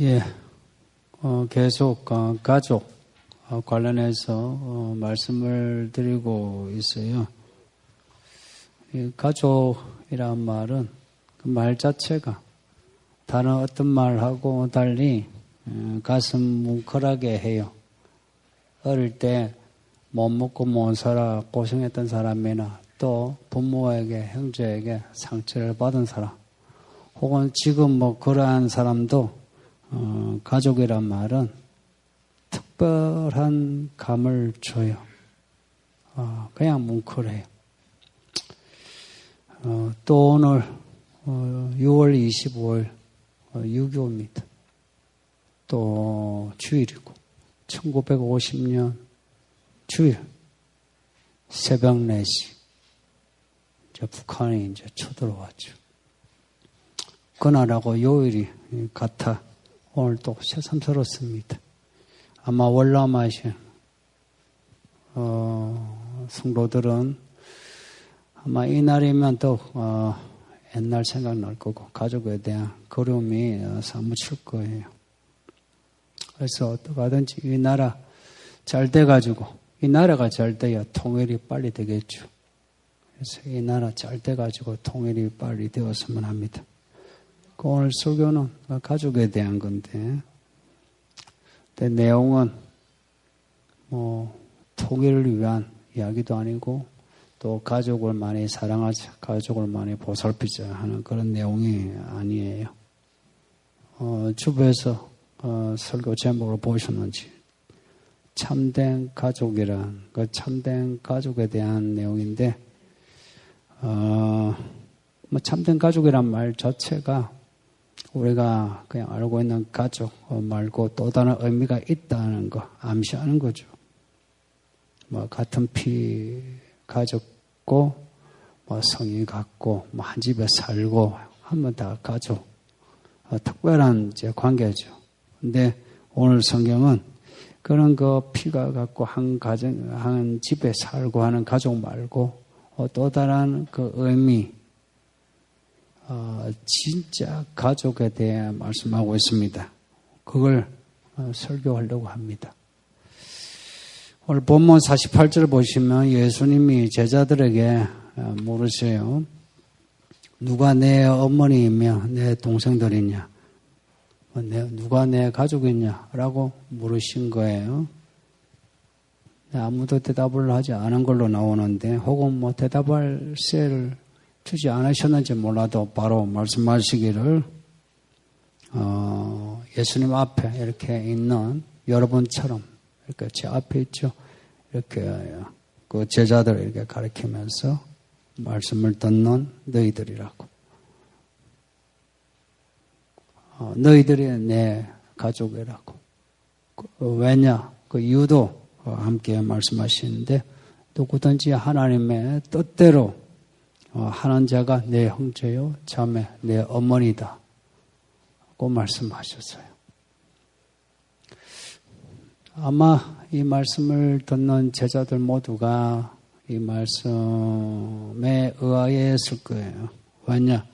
예, 계속 가족 관련해서 말씀을 드리고 있어요. 이 가족이란 말은 그 말 자체가 다른 어떤 말하고 달리 가슴 뭉클하게 해요. 어릴 때 못 먹고 못 살아 고생했던 사람이나 또 부모에게 형제에게 상처를 받은 사람 혹은 지금 그러한 사람도 가족이란 말은 특별한 감을 줘요. 그냥 뭉클해요. 또 오늘 6월 25일 6.25입니다. 또 주일이고 1950년 주일 새벽 4시 이제 북한이 이제 쳐들어왔죠. 그날하고 요일이 같아 오늘 또 새삼스럽습니다. 아마 월남하신 성도들은 아마 이날이면 또 옛날 생각날 거고 가족에 대한 그리움이 사무칠 거예요. 그래서 어떻게 하든지 이 나라 잘 돼가지고 이 나라가 잘 돼야 통일이 빨리 되겠죠. 그래서 이 나라 잘 돼가지고 통일이 빨리 되었으면 합니다. 오늘 설교는 가족에 대한 건데, 내용은 통일을 위한 이야기도 아니고 또 가족을 많이 사랑하자, 가족을 많이 보살피자 하는 그런 내용이 아니에요. 주부에서 설교 제목을 보셨는지 참된 가족이란 그 참된 가족에 대한 내용인데, 참된 가족이란 말 자체가 우리가 그냥 알고 있는 가족 말고 또 다른 의미가 있다는 거 암시하는 거죠. 같은 피 가족고 성이 같고 한 집에 살고 하면 다 가족 특별한 이제 관계죠. 근데 오늘 성경은 그런 그 피가 같고 한 가정 한 집에 살고 하는 가족 말고 또 다른 그 의미 진짜 가족에 대해 말씀하고 있습니다. 그걸 설교하려고 합니다. 오늘 본문 48절 보시면 예수님이 제자들에게 물으세요. 누가 내 어머니이며 내 동생들이냐? 누가 내 가족이냐? 라고 물으신 거예요. 아무도 대답을 하지 않은 걸로 나오는데 혹은 대답할 새를 주지 않으셨는지 몰라도 바로 말씀하시기를 예수님 앞에 이렇게 있는 여러분처럼 이렇게 제 앞에 있죠. 이렇게 그 제자들을 이렇게 가리키면서 말씀을 듣는 너희들이라고. 너희들이 내 가족이라고. 왜냐? 그 이유도 함께 말씀하시는데 누구든지 하나님의 뜻대로 하는 자가 내 형제요, 자매, 내 어머니다. 고 말씀하셨어요. 아마 이 말씀을 듣는 제자들 모두가 이 말씀에 의아했을 거예요. 왜냐?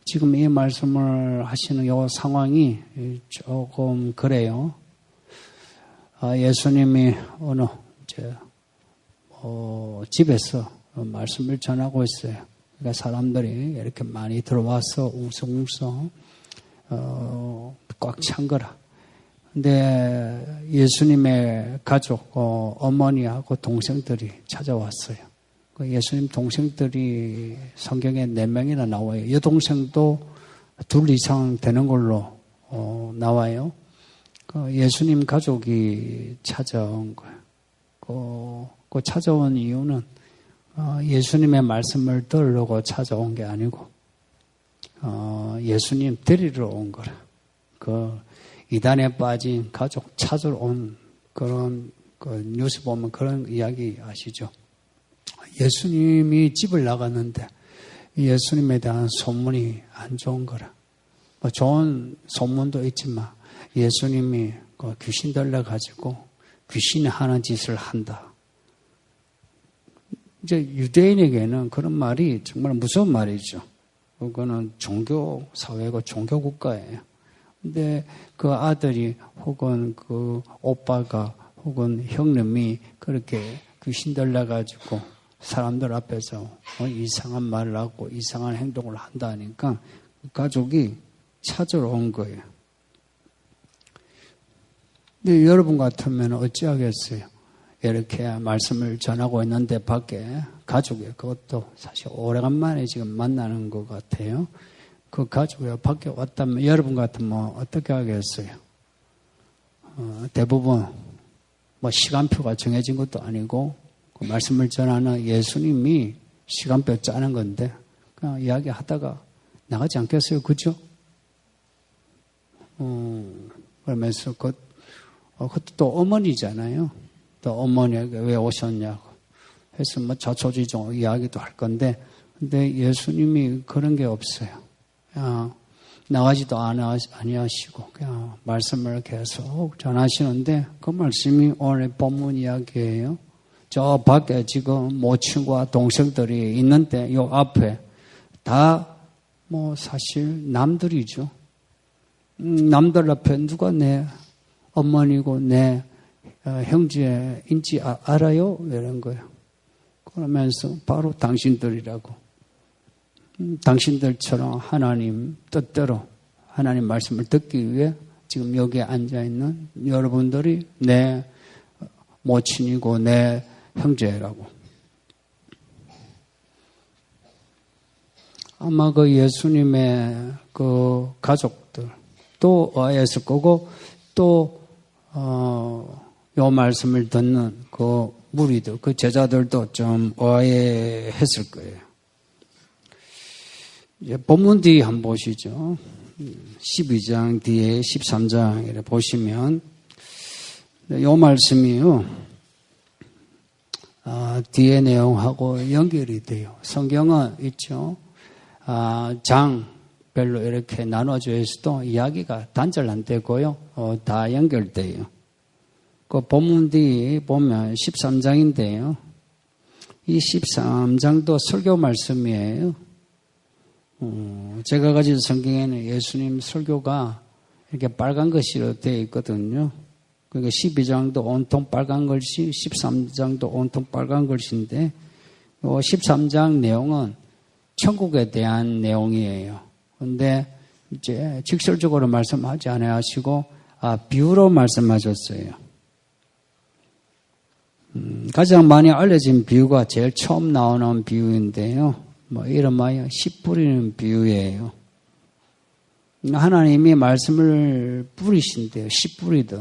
지금 이 말씀을 하시는 이 상황이 조금 그래요. 예수님이 어느 집에서 말씀을 전하고 있어요. 그러니까 사람들이 이렇게 많이 들어와서 웅성웅성 꽉 찬 거라. 근데 예수님의 가족, 어머니하고 동생들이 찾아왔어요. 예수님 동생들이 성경에 4명이나 나와요. 여동생도 2 이상 되는 걸로 나와요. 예수님 가족이 찾아온 거예요. 그 찾아온 이유는 예수님의 말씀을 들으려고 찾아온 게 아니고 예수님 데리러 온 거라. 그 이단에 빠진 가족 찾으러 온 그런 뉴스 보면 그런 이야기 아시죠? 예수님이 집을 나갔는데 예수님에 대한 소문이 안 좋은 거라. 좋은 소문도 있지만 예수님이 귀신 들려가지고 귀신이 하는 짓을 한다. 이제 유대인에게는 그런 말이 정말 무서운 말이죠. 그거는 종교 사회고 종교 국가예요. 근데 그 아들이 혹은 그 오빠가 혹은 형님이 그렇게 귀신 들려가지고 사람들 앞에서 이상한 말을 하고 이상한 행동을 한다니까 가족이 찾으러 온 거예요. 근데 여러분 같으면 어찌하겠어요? 이렇게 말씀을 전하고 있는데 밖에 가족이 그것도 사실 오래간만에 지금 만나는 것 같아요. 그 가족이 밖에 왔다면 여러분 같으면 어떻게 하겠어요? 대부분 뭐 시간표가 정해진 것도 아니고 그 말씀을 전하는 예수님이 시간표 짜는 건데 그냥 이야기하다가 나가지 않겠어요? 그죠? 그러면서 그것도 또 어머니잖아요. 또 어머니에게 왜 오셨냐고 해서 뭐 자초지종 이야기도 할 건데 근데 예수님이 그런 게 없어요. 나가지도 아니하시고 그냥 말씀을 계속 전하시는데 그 말씀이 오늘 본문 이야기예요. 저 밖에 지금 모친과 동생들이 있는데 요 앞에 다 뭐 사실 남들이죠. 남들 앞에 누가 내 어머니고 내 형제인지 알아요? 이런 거예요. 그러면서 바로 당신들이라고. 당신들처럼 하나님 뜻대로 하나님 말씀을 듣기 위해 지금 여기에 앉아있는 여러분들이 내 모친이고 내 형제라고. 아마 그 예수님의 그 가족들 또 의아했을 거고 또 요 말씀을 듣는 그 무리들, 그 제자들도 좀 의아했을 거예요. 본문 뒤에 한번 보시죠. 12장 뒤에 13장에 보시면 요 말씀이요. 뒤에 내용하고 연결이 돼요. 성경은 있죠. 장별로 이렇게 나눠져 있어도 이야기가 단절 안 되고요. 다 연결돼요. 그 본문 뒤에 보면 13장인데요. 이 13장도 설교 말씀이에요. 제가 가진 성경에는 예수님 설교가 이렇게 빨간 글씨로 되어 있거든요. 그러니까 12장도 온통 빨간 글씨, 13장도 온통 빨간 글씨인데 13장 내용은 천국에 대한 내용이에요. 그런데 이제 직설적으로 말씀하지 않으시고 비유로 말씀하셨어요. 가장 많이 알려진 비유가 제일 처음 나오는 비유인데요. 이름하여 씨 뿌리는 비유예요. 하나님이 말씀을 뿌리신대요. 씨 뿌리듯.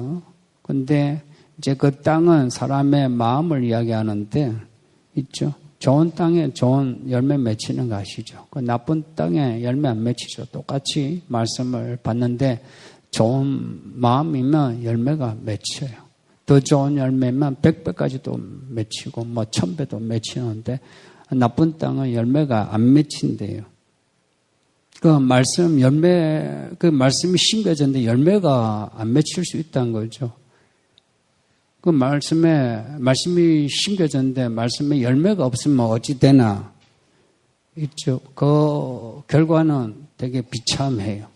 근데 이제 그 땅은 사람의 마음을 이야기하는데 있죠. 좋은 땅에 좋은 열매 맺히는 거 아시죠? 그 나쁜 땅에 열매 안 맺히죠. 똑같이 말씀을 받는데 좋은 마음이면 열매가 맺혀요. 더 좋은 열매면 100배까지도 맺히고 1000배도 맺히는데 나쁜 땅은 열매가 안 맺힌대요. 그 말씀이 심겨졌는데 열매가 안 맺힐 수 있다는 거죠. 그 말씀이 심겨졌는데 말씀에 열매가 없으면 어찌 되나 있죠. 그 결과는 되게 비참해요.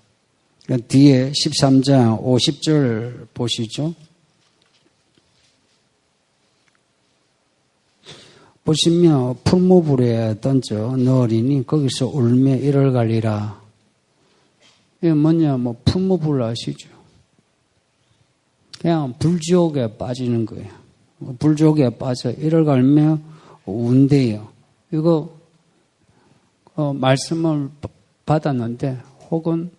뒤에 13장 50절 보시죠. 보시면 풀무불에 던져 넣으리니 거기서 울며 이를 갈리라. 이게 뭐냐, 풀무불 아시죠? 그냥 불지옥에 빠지는 거예요. 불지옥에 빠져 이를 갈며 운대요. 이거 말씀을 받았는데 혹은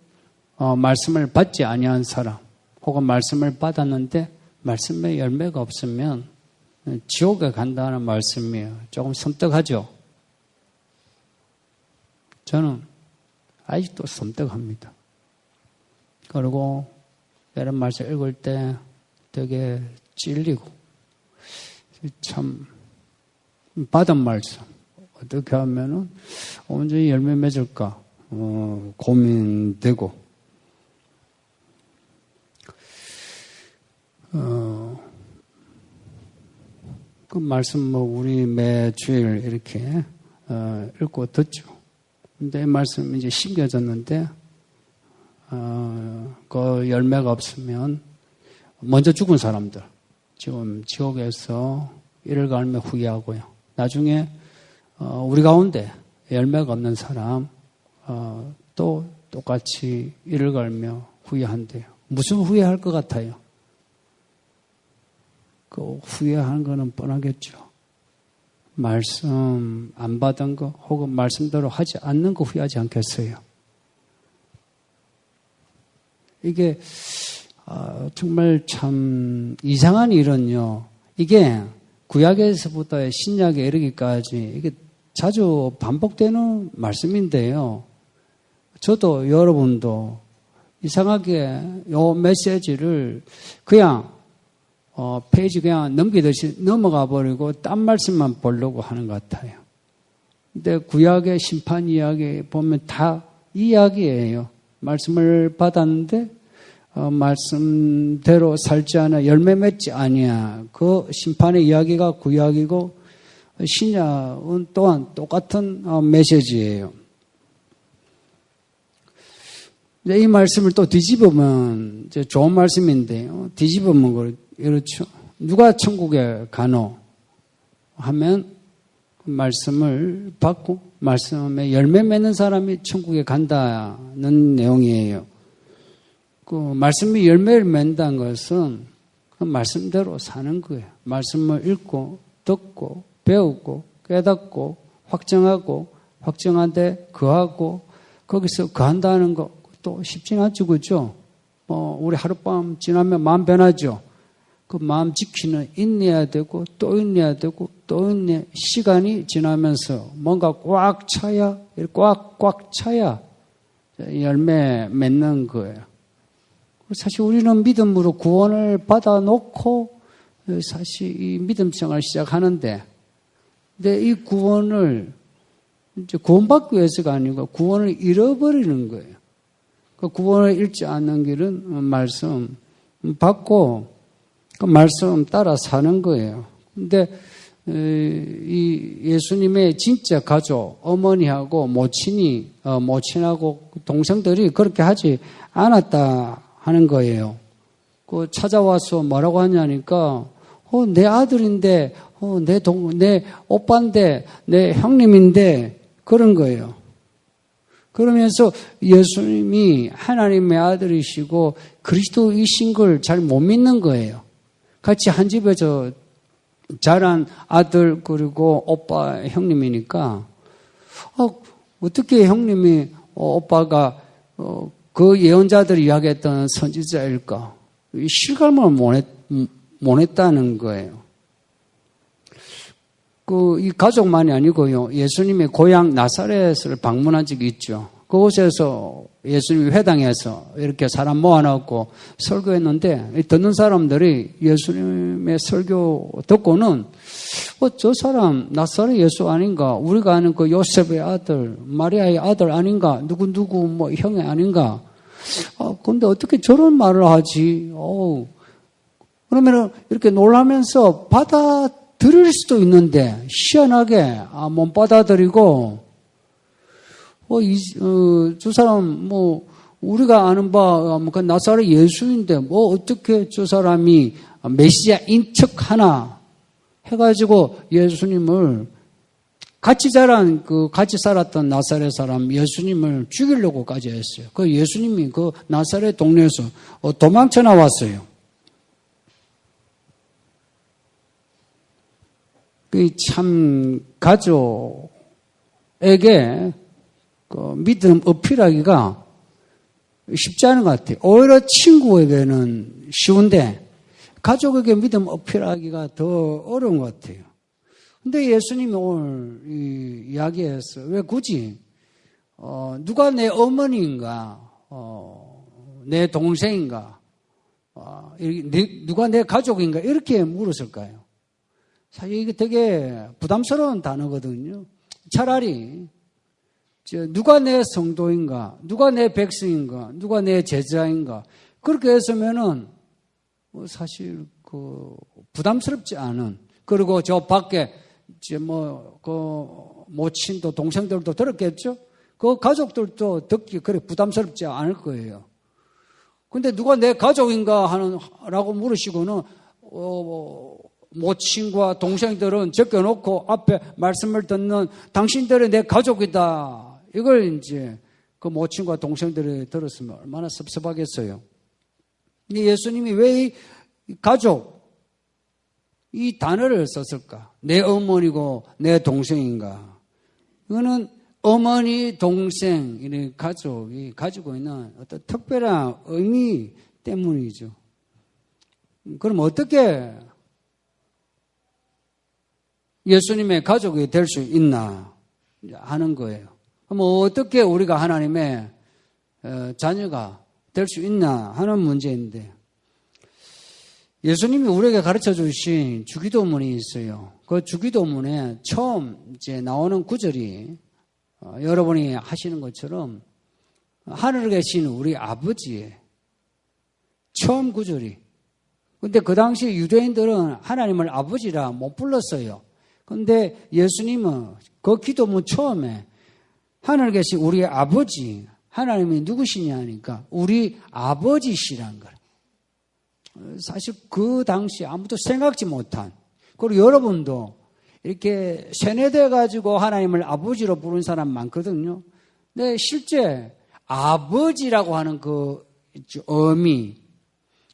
말씀을 받지 아니한 사람 혹은 말씀을 받았는데 말씀에 열매가 없으면 지옥에 간다는 말씀이에요. 조금 섬뜩하죠? 저는 아직도 섬뜩합니다. 그리고 이런 말씀 읽을 때 되게 찔리고 참 받은 말씀 어떻게 하면은 언제 열매 맺을까 고민되고 그 말씀 우리 매 주일 이렇게 읽고 듣죠. 근데 이 말씀 이제 심겨졌는데 그 열매가 없으면 먼저 죽은 사람들 지금 지옥에서 이를 갈며 후회하고요. 나중에 우리 가운데 열매가 없는 사람 또 똑같이 이를 갈며 후회한대요. 무슨 후회할 것 같아요? 그 후회하는 거는 뻔하겠죠. 말씀 안 받은 거 혹은 말씀대로 하지 않는 거 후회하지 않겠어요? 이게 정말 참 이상한 일은요. 이게 구약에서부터 신약에 이르기까지 이게 자주 반복되는 말씀인데요. 저도 여러분도 이상하게 요 메시지를 그냥 페이지 그냥 넘기듯이 넘어가 버리고 딴 말씀만 보려고 하는 것 같아요. 근데 구약의 심판 이야기 보면 다 이야기예요. 말씀을 받았는데 말씀대로 살지 않아 열매 맺지 아니야. 그 심판의 이야기가 구약이고 신약은 또한 똑같은 메시지예요. 이 말씀을 또 뒤집으면 이제 좋은 말씀인데요. 뒤집으면 그렇죠. 누가 천국에 가노 하면 말씀을 받고 말씀에 열매 맺는 사람이 천국에 간다는 내용이에요. 그 말씀이 열매를 맺는다는 것은 그 말씀대로 사는 거예요. 말씀을 읽고 듣고 배우고 깨닫고 확정하고 확정한데 거하고 거기서 거한다는 거 또 쉽지는 않죠. 그죠? 우리 하룻밤 지나면 마음 변하죠. 그 마음 지키는 인내해야 되고 또 인내해야 되고 또 인내 시간이 지나면서 뭔가 꽉 차야 꽉 차야 열매 맺는 거예요. 사실 우리는 믿음으로 구원을 받아놓고 사실 이 믿음 생활을 시작하는데 근데 이 구원을 이제 구원받기 위해서가 아니고 구원을 잃어버리는 거예요. 그 구원을 잃지 않는 길은 말씀 받고 그 말씀 따라 사는 거예요. 근데 이 예수님의 진짜 가족, 어머니하고 모친하고 동생들이 그렇게 하지 않았다 하는 거예요. 그 찾아와서 뭐라고 하냐니까, 내 아들인데, 내 오빠인데, 내 형님인데, 그런 거예요. 그러면서 예수님이 하나님의 아들이시고 그리스도이신 걸 잘 못 믿는 거예요. 같이 한 집에서 자란 아들 그리고 오빠 형님이니까 어떻게 형님이 오빠가 그 예언자들이 이야기했던 선지자일까? 실감을 못 했다는 거예요. 이 가족만이 아니고요. 예수님의 고향 나사렛을 방문한 적이 있죠. 그곳에서 예수님이 회당에서 이렇게 사람 모아놓고 설교했는데 듣는 사람들이 예수님의 설교 듣고는 저 사람 나사렛 예수 아닌가? 우리가 아는 그 요셉의 아들, 마리아의 아들 아닌가? 누구 뭐 형이 아닌가? 근데 어떻게 저런 말을 하지? 그러면은 이렇게 놀라면서 받아들일 수도 있는데 희한하게 못 받아들이고 저 사람 우리가 아는 바 그 나사렛 예수인데 어떻게 저 사람이 메시아인 척하나 해가지고 예수님을 같이 자란 같이 살았던 나사렛 사람 예수님을 죽이려고까지 했어요. 그 예수님이 그 나사렛 동네에서 도망쳐 나왔어요. 참 가족에게 믿음 어필하기가 쉽지 않은 것 같아요. 오히려 친구에게는 쉬운데 가족에게 믿음 어필하기가 더 어려운 것 같아요. 근데 예수님이 오늘 이야기해서 왜 굳이 누가 내 어머니인가 내 동생인가 누가 내 가족인가 이렇게 물었을까요? 사실 이게 되게 부담스러운 단어거든요. 차라리 누가 내 성도인가, 누가 내 백성인가, 누가 내 제자인가 그렇게 했으면은 사실 부담스럽지 않은 그리고 저 밖에 모친도 동생들도 들었겠죠. 그 가족들도 듣기 그래 부담스럽지 않을 거예요. 근데 누가 내 가족인가 라고 물으시고는, 모친과 동생들은 적혀놓고 앞에 말씀을 듣는 당신들이 내 가족이다. 이걸 이제 그 모친과 동생들이 들었으면 얼마나 섭섭하겠어요. 근데 예수님이 왜 이 가족, 이 단어를 썼을까? 내 어머니고 내 동생인가? 이거는 어머니, 동생, 이런 가족이 가지고 있는 어떤 특별한 의미 때문이죠. 그럼 어떻게 예수님의 가족이 될 수 있나 하는 거예요. 그럼 어떻게 우리가 하나님의 자녀가 될 수 있나 하는 문제인데, 예수님이 우리에게 가르쳐 주신 주기도문이 있어요. 그 주기도문에 처음 이제 나오는 구절이 여러분이 하시는 것처럼 하늘에 계신 우리 아버지의 처음 구절이. 근데 그 당시 유대인들은 하나님을 아버지라 못 불렀어요. 근데 예수님은 그 기도문 처음에 하늘에 계신 우리 아버지, 하나님이 누구시냐 하니까 우리 아버지시란 거예요. 사실 그 당시 아무도 생각지 못한, 그리고 여러분도 이렇게 세뇌돼가지고 하나님을 아버지로 부른 사람 많거든요. 근데 실제 아버지라고 하는 그 의미,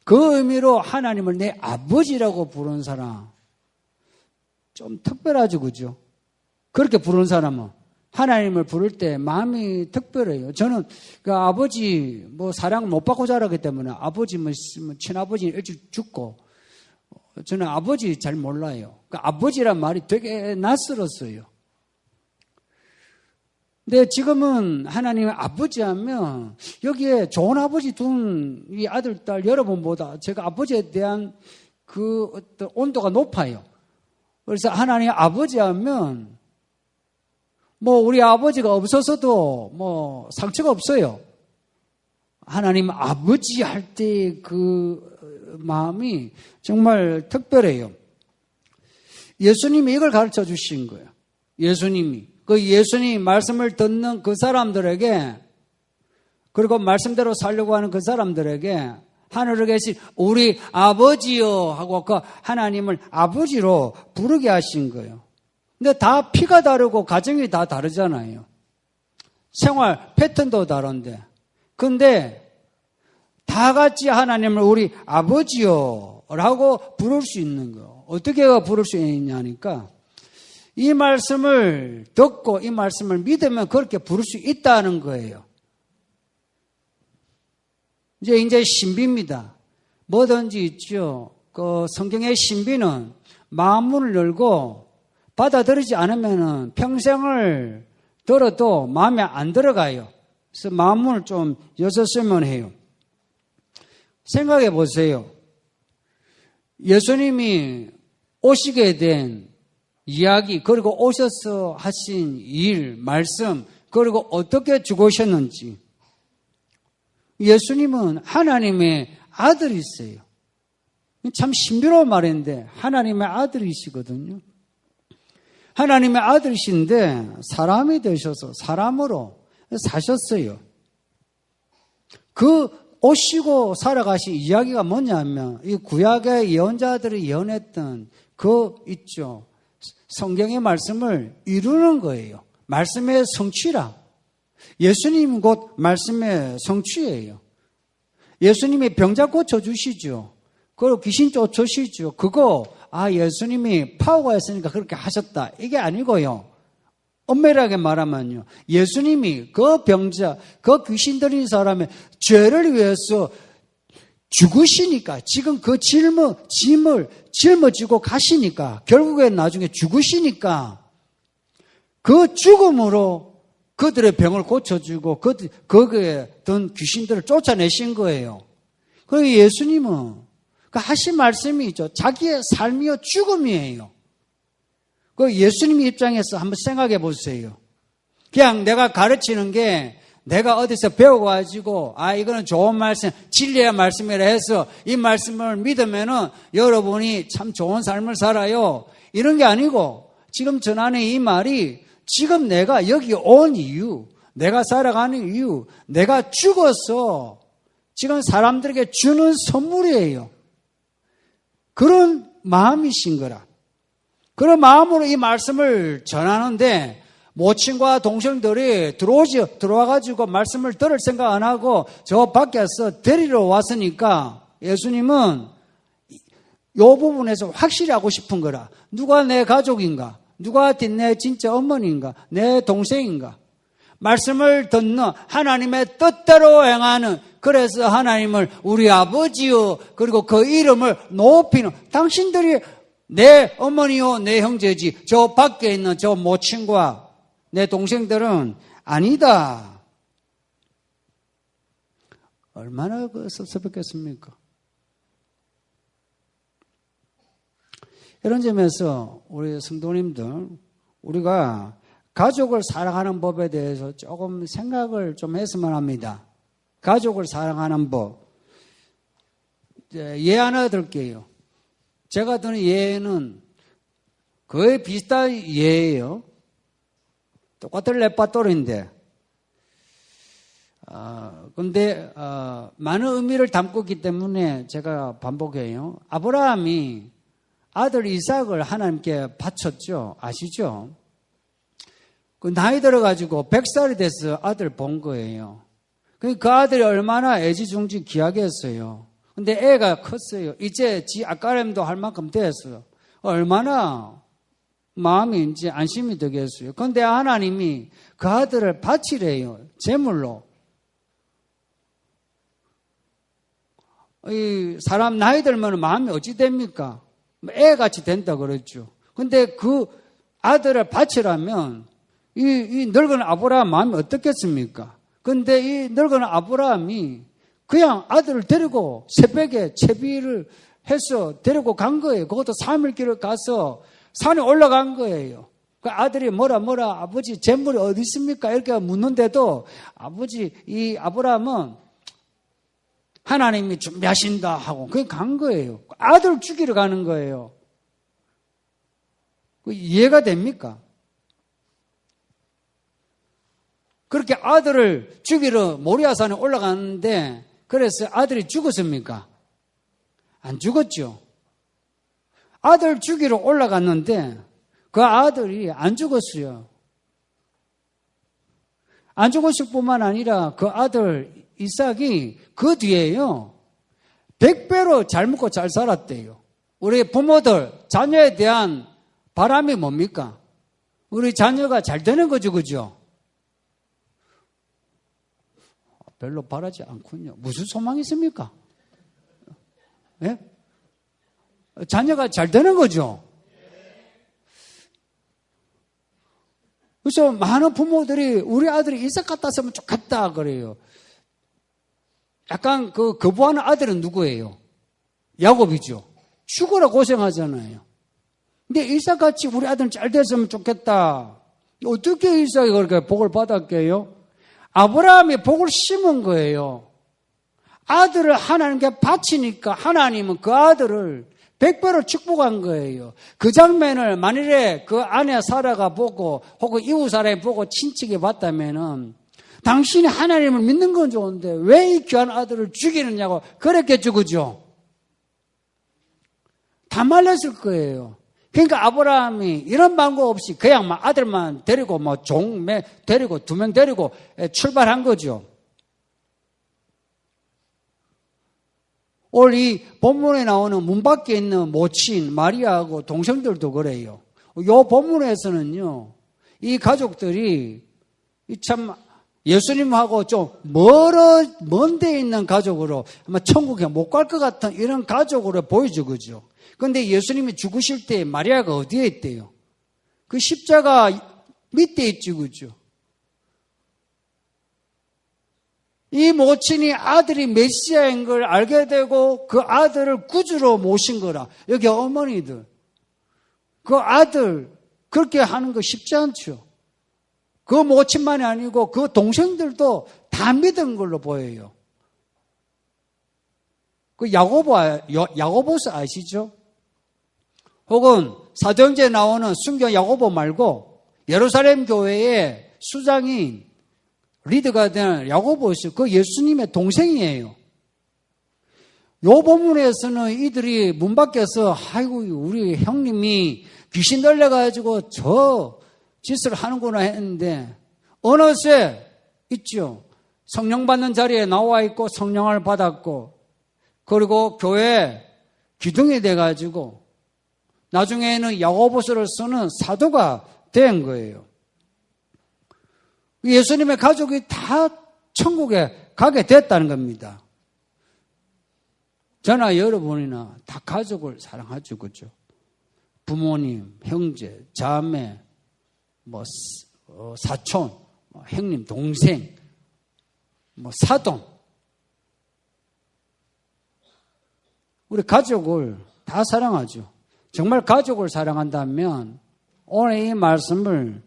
그 의미로 하나님을 내 아버지라고 부른 사람 좀 특별하죠, 그죠? 그렇게 부르는 사람은 하나님을 부를 때 마음이 특별해요. 저는 그 아버지 사랑 못 받고 자라기 때문에 아버지 친아버지 일찍 죽고, 저는 아버지 잘 몰라요. 그 아버지란 말이 되게 낯설었어요. 근데 지금은 하나님의 아버지 하면 여기에 좋은 아버지 둔 이 아들, 딸 여러분보다 제가 아버지에 대한 그 어떤 온도가 높아요. 그래서 하나님 아버지 하면 우리 아버지가 없어서도 상처가 없어요. 하나님 아버지 할 때 그 마음이 정말 특별해요. 예수님이 이걸 가르쳐 주신 거예요. 예수님 말씀을 듣는 그 사람들에게, 그리고 말씀대로 살려고 하는 그 사람들에게 하늘에 계신 우리 아버지요 하고 그 하나님을 아버지로 부르게 하신 거예요. 근데 다 피가 다르고 가정이 다 다르잖아요. 생활 패턴도 다른데. 근데 다 같이 하나님을 우리 아버지요 라고 부를 수 있는 거예요. 어떻게 부를 수 있냐니까, 이 말씀을 듣고 이 말씀을 믿으면 그렇게 부를 수 있다는 거예요. 이제 신비입니다. 뭐든지 있죠. 그 성경의 신비는 마음문을 열고 받아들이지 않으면 평생을 들어도 마음에 안 들어가요. 그래서 마음문을 좀 여셨으면 해요. 생각해 보세요. 예수님이 오시게 된 이야기, 그리고 오셔서 하신 일, 말씀, 그리고 어떻게 죽으셨는지. 예수님은 하나님의 아들이세요. 참 신비로운 말인데 하나님의 아들이시거든요. 하나님의 아들이신데 사람이 되셔서 사람으로 사셨어요. 그 오시고 살아가신 이야기가 뭐냐면, 이 구약의 예언자들이 예언했던 그 있죠. 성경의 말씀을 이루는 거예요. 말씀의 성취라. 예수님이 곧 말씀의 성취예요. 예수님이 병자 고쳐주시죠. 그리고 귀신 쫓으시죠. 그거 예수님이 파워가 있으니까 그렇게 하셨다, 이게 아니고요. 엄밀하게 말하면요, 예수님이 그 병자, 그 귀신 들린 사람의 죄를 위해서 죽으시니까, 지금 그 짐을 짊어지고 가시니까, 결국엔 나중에 죽으시니까 그 죽음으로 그들의 병을 고쳐주고 거기에 든 귀신들을 쫓아내신 거예요. 그리고 예수님은 그 하신 말씀이 있죠. 자기의 삶이요 죽음이에요. 그 예수님 입장에서 한번 생각해 보세요. 그냥 내가 가르치는 게 내가 어디서 배워가지고 이거는 좋은 말씀, 진리의 말씀이라 해서 이 말씀을 믿으면은 여러분이 참 좋은 삶을 살아요, 이런 게 아니고, 지금 전하는 이 말이 지금 내가 여기 온 이유, 내가 살아가는 이유, 내가 죽어서 지금 사람들에게 주는 선물이에요. 그런 마음이신 거라. 그런 마음으로 이 말씀을 전하는데 모친과 동생들이 들어와가지고 말씀을 들을 생각 안 하고 저 밖에서 데리러 왔으니까 예수님은 이 부분에서 확실히 하고 싶은 거라. 누가 내 가족인가? 누가 내 진짜 어머니인가? 내 동생인가? 말씀을 듣는 하나님의 뜻대로 행하는, 그래서 하나님을 우리 아버지요, 그리고 그 이름을 높이는, 당신들이 내 어머니요, 내 형제지, 저 밖에 있는 저 모친과 내 동생들은 아니다. 얼마나 섭섭했겠습니까? 이런 점에서 우리 성도님들, 우리가 가족을 사랑하는 법에 대해서 조금 생각을 좀 했으면 합니다. 가족을 사랑하는 법. 예 하나 들게요. 제가 드는 예는 거의 비슷한 예예요. 똑같은 레파토리인데, 근데 많은 의미를 담고 있기 때문에 제가 반복해요. 아브라함이 아들 이삭을 하나님께 바쳤죠. 아시죠? 그 나이 들어가지고 100살이 돼서 아들 본 거예요. 그 아들이 얼마나 애지중지 귀하게 했어요. 근데 애가 컸어요. 이제 지 아까림도 할 만큼 됐어요. 얼마나 마음이 이제 안심이 되겠어요. 그런데 하나님이 그 아들을 바치래요. 제물로. 이 사람 나이 들면 마음이 어찌 됩니까? 애같이 된다 그랬죠. 근데 그 아들을 바치라면 이 늙은 아브라함 마음이 어떻겠습니까? 근데 이 늙은 아브라함이 그냥 아들을 데리고 새벽에 채비를 해서 데리고 간 거예요. 그것도 3일 길을 가서 산에 올라간 거예요. 그 아들이 뭐라 아버지 재물이 어디 있습니까? 이렇게 묻는데도 아버지 이 아브라함은 하나님이 준비하신다 하고 그냥 간 거예요. 아들 죽이러 가는 거예요. 이해가 됩니까? 그렇게 아들을 죽이러 모리아산에 올라갔는데 그래서 아들이 죽었습니까? 안 죽었죠. 아들 죽이러 올라갔는데 그 아들이 안 죽었어요. 안 죽었을 뿐만 아니라 그 아들 이삭이 그 뒤에요 100배로 잘 먹고 잘 살았대요. 우리 부모들 자녀에 대한 바람이 뭡니까? 우리 자녀가 잘 되는 거죠, 그죠? 별로 바라지 않군요. 무슨 소망이 있습니까? 예? 자녀가 잘 되는 거죠. 그래서 많은 부모들이 우리 아들이 이삭 같았으면 좋겠다 그래요. 약간 거부하는 아들은 누구예요? 야곱이죠. 죽으라 고생하잖아요. 근데 이삭같이 우리 아들은 잘 됐으면 좋겠다. 어떻게 이삭이 그렇게 복을 받았게요? 아브라함이 복을 심은 거예요. 아들을 하나님께 바치니까 하나님은 그 아들을 100배로 축복한 거예요. 그 장면을 만일에 그 아내 사라가 보고 혹은 이웃 사람이 보고 친척이 봤다면은 당신이 하나님을 믿는 건 좋은데 왜 이 귀한 아들을 죽이느냐고 그랬겠죠, 그죠? 다 말렸을 거예요. 그러니까 아브라함이 이런 방법 없이 그냥 막 아들만 데리고 뭐 데리고 2명 데리고 출발한 거죠. 오늘 이 본문에 나오는 문 밖에 있는 모친 마리아하고 동생들도 그래요. 이 본문에서는요, 이 가족들이 참 예수님하고 좀 먼 데 있는 가족으로 아마 천국에 못 갈 것 같은 이런 가족으로 보이죠, 그죠? 그런데 예수님이 죽으실 때 마리아가 어디에 있대요? 그 십자가 밑에 있지, 그죠? 이 모친이 아들이 메시아인 걸 알게 되고 그 아들을 구주로 모신 거라. 여기 어머니들. 그 아들 그렇게 하는 거 쉽지 않죠. 그 모친만이 아니고 그 동생들도 다 믿은 걸로 보여요. 그 야고보서 아시죠? 혹은 사도행전에 나오는 순교 야고보 말고 예루살렘 교회의 수장인 리더가 된 야고보스, 그 예수님의 동생이에요. 요 본문에서는 이들이 문 밖에서 아이고 우리 형님이 귀신 들려가지고 저 짓을 하는구나 했는데 어느새 있죠. 성령 받는 자리에 나와 있고 성령을 받았고 그리고 교회 기둥이 돼가지고 나중에는 야고보서를 쓰는 사도가 된 거예요. 예수님의 가족이 다 천국에 가게 됐다는 겁니다. 저나 여러분이나 다 가족을 사랑하죠, 그죠? 부모님, 형제, 자매, 사촌, 형님, 동생, 사돈. 우리 가족을 다 사랑하죠. 정말 가족을 사랑한다면 오늘 이 말씀을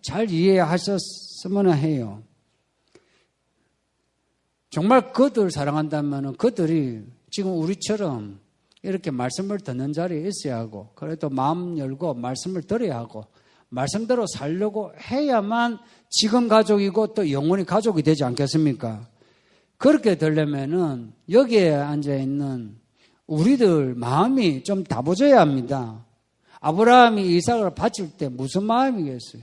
잘 이해하셨으면 해요. 정말 그들 사랑한다면 그들이 지금 우리처럼 이렇게 말씀을 듣는 자리에 있어야 하고 그래도 마음 열고 말씀을 들어야 하고 말씀대로 살려고 해야만 지금 가족이고 또 영원히 가족이 되지 않겠습니까? 그렇게 되려면은 여기에 앉아있는 우리들 마음이 좀 다부져야 합니다. 아브라함이 이삭을 바칠 때 무슨 마음이겠어요?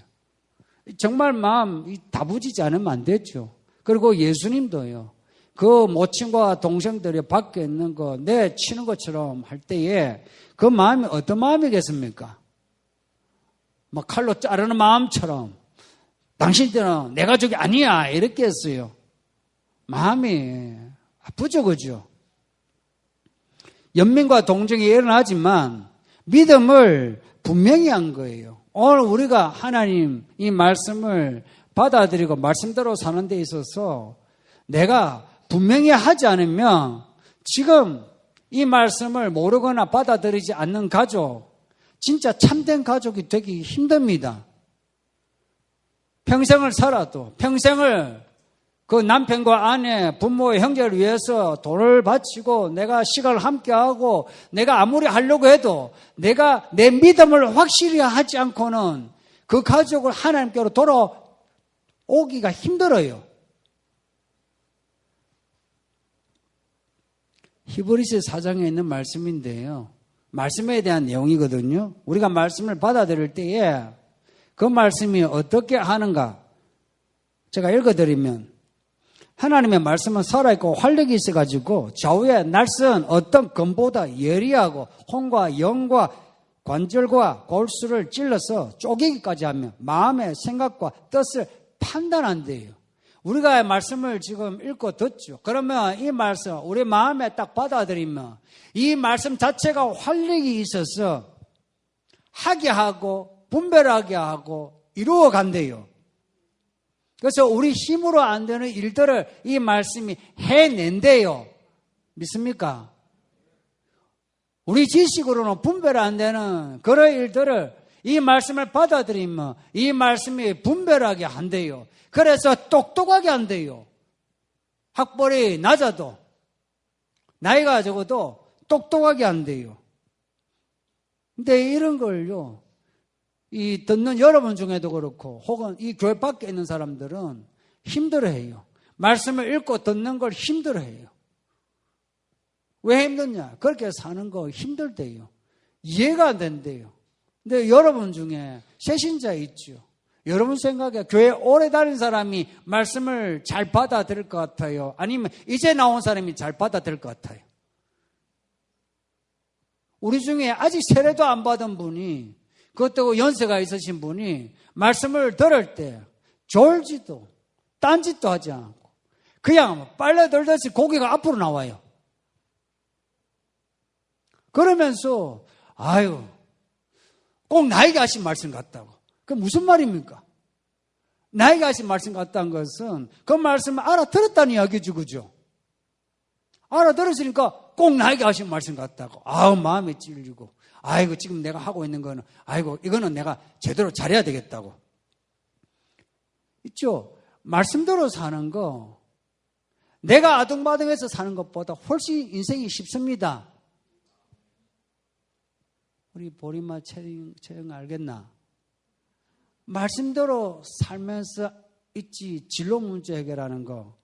정말 마음 다부지지 않으면 안 되죠. 그리고 예수님도요. 그 모친과 동생들이 밖에 있는 거 내 치는 것처럼 할 때에 그 마음이 어떤 마음이겠습니까? 칼로 자르는 마음처럼 당신들은 내 가족이 아니야 이렇게 했어요. 마음이 아프죠, 그죠? 연민과 동정이 일어나지만 믿음을 분명히 한 거예요. 오늘 우리가 하나님 이 말씀을 받아들이고 말씀대로 사는 데 있어서 내가 분명히 하지 않으면 지금 이 말씀을 모르거나 받아들이지 않는 가족, 진짜 참된 가족이 되기 힘듭니다. 평생을 살아도 평생을 그 남편과 아내, 부모의 형제를 위해서 돈을 바치고 내가 시간을 함께하고 내가 아무리 하려고 해도 내가 내 믿음을 확실히 하지 않고는 그 가족을 하나님께로 돌아오기가 힘들어요. 히브리서 4장에 있는 말씀인데요. 말씀에 대한 내용이거든요. 우리가 말씀을 받아들일 때에 그 말씀이 어떻게 하는가 제가 읽어드리면 하나님의 말씀은 살아있고 활력이 있어가지고 좌우에 날선 어떤 검보다 예리하고 혼과 영과 관절과 골수를 찔러서 쪼개기까지 하며 마음의 생각과 뜻을 판단한대요. 우리가 말씀을 지금 읽고 듣죠. 그러면 이 말씀 우리 마음에 딱 받아들이면 이 말씀 자체가 활력이 있어서 하게 하고 분별하게 하고 이루어 간대요. 그래서 우리 힘으로 안 되는 일들을 이 말씀이 해낸대요. 믿습니까? 우리 지식으로는 분별 안 되는 그런 일들을 이 말씀을 받아들이면 이 말씀이 분별하게 한대요. 그래서 똑똑하게 한대요. 학벌이 낮아도 나이가 적어도 똑똑하게 한대요. 근데 이런 걸요. 이 듣는 여러분 중에도 그렇고 혹은 이 교회 밖에 있는 사람들은 힘들어해요. 말씀을 읽고 듣는 걸 힘들어해요. 왜 힘드냐? 그렇게 사는 거 힘들대요. 이해가 안 된대요. 근데 여러분 중에 새신자 있죠. 여러분 생각에 교회 오래 다닌 사람이 말씀을 잘 받아들일 것 같아요? 아니면 이제 나온 사람이 잘 받아들일 것 같아요? 우리 중에 아직 세례도 안 받은 분이 그것도 연세가 있으신 분이 말씀을 들을 때 졸지도 딴짓도 하지 않고 그냥 빨래 들듯이 고개가 앞으로 나와요. 그러면서 아유 꼭 나에게 하신 말씀 같다고. 그게 무슨 말입니까? 나에게 하신 말씀 같다는 것은 그 말씀을 알아들었다는 이야기죠. 그죠? 알아들었으니까 꼭 나에게 하신 말씀 같다고. 아우 마음에 찔리고 아이고 지금 내가 하고 있는 거는 아이고 이거는 내가 제대로 잘해야 되겠다고. 있죠? 말씀대로 사는 거 내가 아둥바둥해서 사는 것보다 훨씬 인생이 쉽습니다. 우리 보리마 채영 알겠나? 말씀대로 살면서 있지 진로 문제 해결하는 거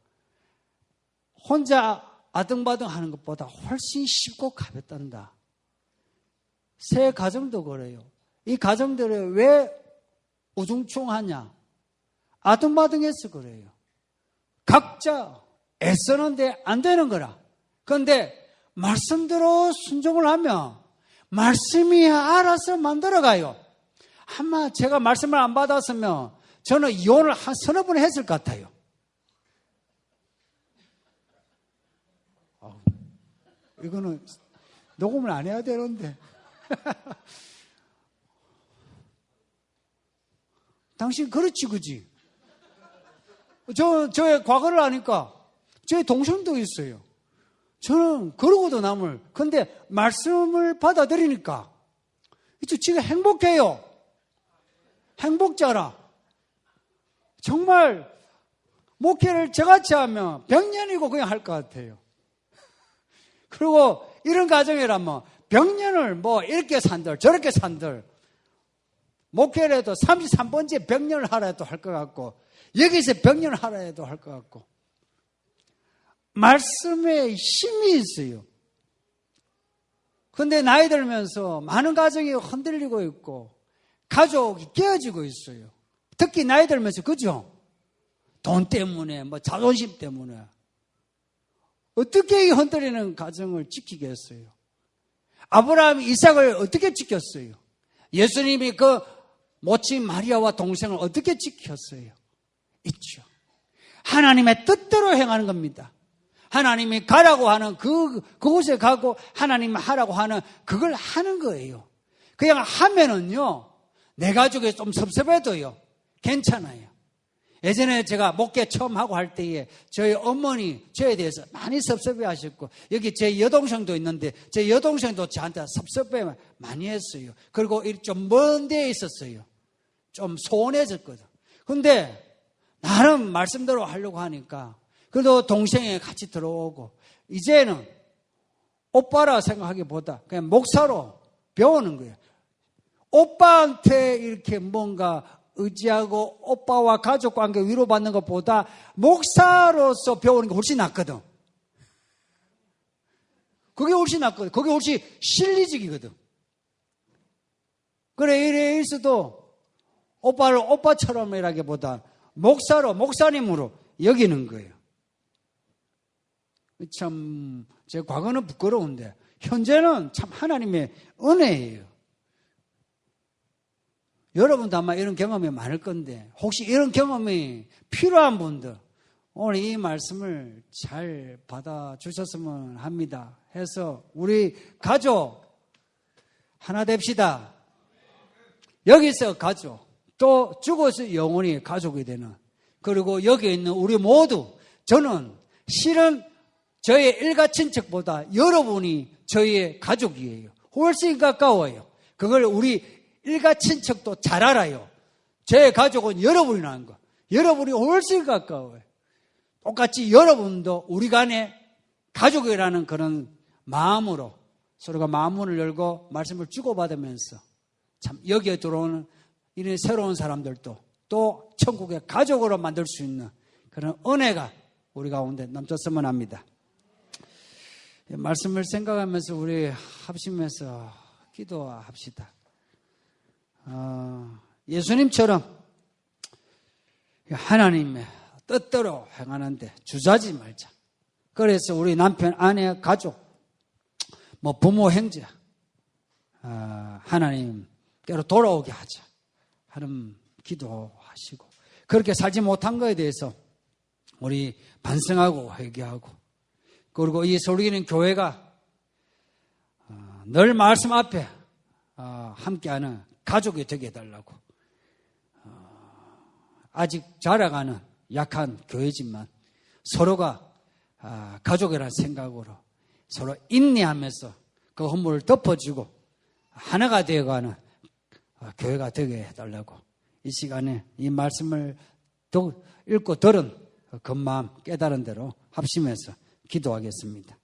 혼자 아등바등 하는 것보다 훨씬 쉽고 가볍단다. 새 가정도 그래요. 이 가정들이 왜 우중충하냐? 아등바등해서 그래요. 각자 애쓰는데 안 되는 거라. 그런데 말씀대로 순종을 하면 말씀이 알아서 만들어가요. 아마 제가 말씀을 안 받았으면 저는 이혼을 한 서너 번 했을 것 같아요. 이거는 녹음을 안 해야 되는데. 당신 그렇지, 그지? 저의 과거를 아니까 저의 동생도 있어요. 저는 그러고도 남을. 근데 말씀을 받아들이니까 지금 행복해요. 행복자라. 정말 목회를 저같이 하면 100년이고 그냥 할 것 같아요. 그리고 이런 가정이라면 100년을 뭐 이렇게 산들 저렇게 산들 목회를 해도 33번째 100년을 하라 해도 할 것 같고 여기서 100년을 하라 해도 할 것 같고 말씀에 힘이 있어요. 그런데 나이 들면서 많은 가정이 흔들리고 있고 가족이 깨어지고 있어요. 특히 나이 들면서 그죠? 돈 때문에 뭐 자존심 때문에 어떻게 이 흔들리는 가정을 지키겠어요? 아브라함이 이삭을 어떻게 지켰어요? 예수님이 그 모친 마리아와 동생을 어떻게 지켰어요? 있죠. 하나님의 뜻대로 행하는 겁니다. 하나님이 가라고 하는 그곳에 가고 하나님이 하라고 하는 그걸 하는 거예요. 그냥 하면은요 내 가족이 좀 섭섭해도요 괜찮아요. 예전에 제가 목회 처음 하고 할 때에 저희 어머니 저에 대해서 많이 섭섭해 하셨고 여기 제 여동생도 있는데 제 여동생도 저한테 섭섭해 많이 했어요. 그리고 좀 먼 데에 있었어요. 좀 소원해졌거든. 근데 나름 말씀대로 하려고 하니까 그래도 동생이 같이 들어오고 이제는 오빠라 생각하기보다 그냥 목사로 배우는 거예요. 오빠한테 이렇게 뭔가 의지하고 오빠와 가족관계 위로받는 것보다 목사로서 배우는 게 훨씬 낫거든. 그게 훨씬 낫거든. 그게 훨씬 실리적이거든. 그래 이래 있어도 오빠를 오빠처럼이라기보다 목사님으로 여기는 거예요. 참 제 과거는 부끄러운데 현재는 참 하나님의 은혜예요. 여러분도 아마 이런 경험이 많을 건데 혹시 이런 경험이 필요한 분들 오늘 이 말씀을 잘 받아주셨으면 합니다. 해서 우리 가족 하나 됩시다. 여기서 가족 또 죽어서 영원히 가족이 되는 그리고 여기 있는 우리 모두 저는 실은 저의 일가친척보다 여러분이 저희의 가족이에요. 훨씬 가까워요. 그걸 우리 일가친척도 잘 알아요. 제 가족은 여러분이라는 거. 여러분이 훨씬 가까워요. 똑같이 여러분도 우리 간에 가족이라는 그런 마음으로 서로가 마음문을 열고 말씀을 주고받으면서 참 여기에 들어오는 이런 새로운 사람들도 또 천국의 가족으로 만들 수 있는 그런 은혜가 우리 가운데 넘쳤으면 합니다. 말씀을 생각하면서 우리 합심해서 기도합시다. 예수님처럼 하나님의 뜻대로 행하는데 주저하지 말자. 그래서 우리 남편, 아내, 가족, 뭐 부모, 형제 하나님께로 돌아오게 하자 하는 기도하시고 그렇게 살지 못한 것에 대해서 우리 반성하고 회개하고 그리고 이 설교는 교회가 늘 말씀 앞에 함께하는 가족이 되게 해달라고 아직 자라가는 약한 교회지만 서로가 가족이라는 생각으로 서로 인내하면서 그 허물을 덮어주고 하나가 되어가는 교회가 되게 해달라고 이 시간에 이 말씀을 읽고 들은 그 마음 깨달은 대로 합심해서 기도하겠습니다.